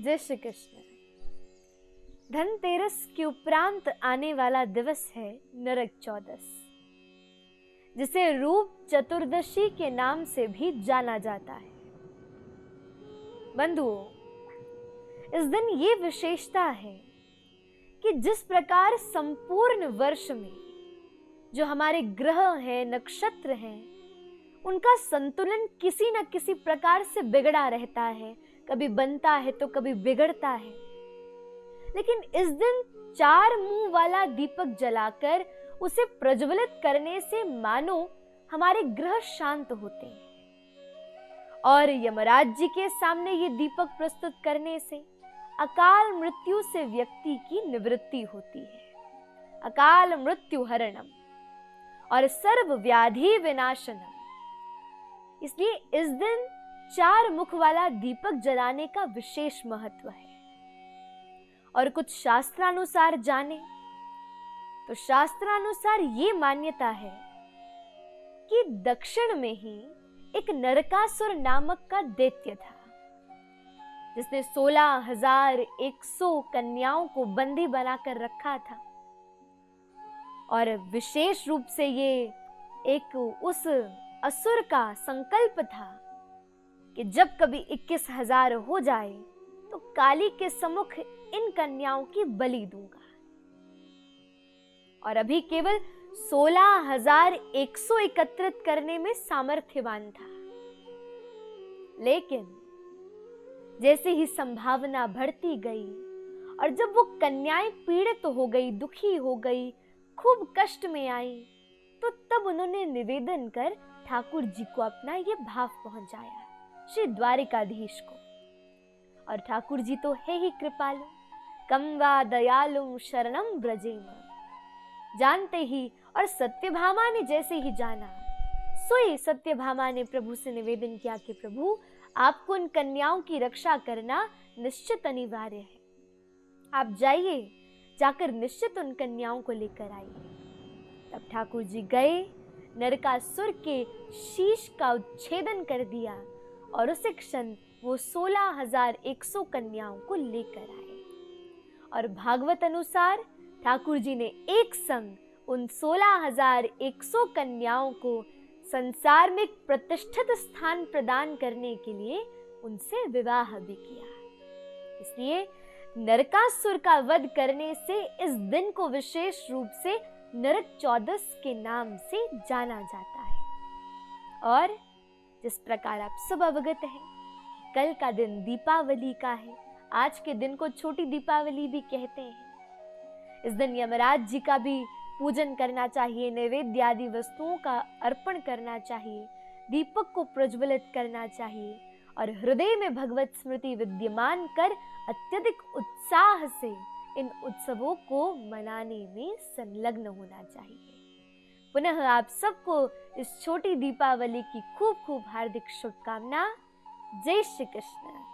जय श्री कृष्ण। धनतेरस के उपरांत आने वाला दिवस है नरक चौदस, जिसे रूप चतुर्दशी के नाम से भी जाना जाता है। बंधुओं, इस दिन ये विशेषता है कि जिस प्रकार संपूर्ण वर्ष में जो हमारे ग्रह हैं, नक्षत्र हैं, उनका संतुलन किसी न किसी प्रकार से बिगड़ा रहता है, कभी बनता है तो कभी बिगड़ता है। लेकिन इस दिन 4 मुंह वाला दीपक जलाकर उसे प्रज्वलित करने से मानो हमारे ग्रह शांत होते हैं, और यमराज जी के सामने ये दीपक प्रस्तुत करने से अकाल मृत्यु से व्यक्ति की निवृत्ति होती है। अकाल मृत्यु हरणम और सर्व व्याधि विनाशनम। इसलिए इस दिन 4 मुख वाला दीपक जलाने का विशेष महत्व है। और कुछ शास्त्रानुसार जाने तो शास्त्रानुसार ये मान्यता है कि दक्षिण में ही एक नरकासुर नामक का दैत्य था, जिसने 16,100 कन्याओं को बंदी बनाकर रखा था। और विशेष रूप से ये एक उस असुर का संकल्प था कि जब कभी 21,000 हो जाए तो काली के सम्मुख इन कन्याओं की बलि दूंगा। और अभी केवल 16,100 एकत्रित करने में सामर्थ्यवान था। लेकिन जैसे ही संभावना बढ़ती गई और जब वो कन्याएं पीड़ित हो गई, दुखी हो गई, खूब कष्ट में आई, तो तब उन्होंने निवेदन कर ठाकुर जी को अपना ये भाव पहुंचाया, श्री द्वारिकाधीश को। और ठाकुर जी तो है ही कृपालु, कम वा दयालु शरणम ब्रजेम। जानते ही और सत्यभामा ने जैसे ही जाना, सोई सत्यभामा ने प्रभु से निवेदन किया कि प्रभु, आपको उन कन्याओं की रक्षा करना निश्चित अनिवार्य है। आप जाइए, जाकर निश्चित उन कन्याओं को लेकर आइए। तब ठाकुर जी गए, नरकासुर के शीश का उच्छेदन कर दिया और उसी क्षण वो 16,100 कन्याओं को लेकर आए। और भागवत अनुसार ठाकुर जी ने एक संग उन 16,100 कन्याओं को संसार में एक प्रतिष्ठित स्थान प्रदान करने के लिए उनसे विवाह भी किया। इसलिए नरकासुर का वध करने से इस दिन को विशेष रूप से नरक चौदस के नाम से जाना जाता है। और जिस प्रकार आप सब अवगत हैं, कल का दिन दीपावली का है। आज के दिन को छोटी दीपावली भी कहते हैं। इस दिन यमराज जी का भी पूजन करना चाहिए, नैवेद्य आदि वस्तुओं का अर्पण करना चाहिए, दीपक को प्रज्वलित करना चाहिए और हृदय में भगवत स्मृति विद्यमान कर अत्यधिक उत्साह से इन उत्सवों को मनाने में संलग्न होना चाहिए। पुनः आप सबको इस छोटी दीपावली की खूब खूब हार्दिक शुभकामना। जय श्री कृष्ण।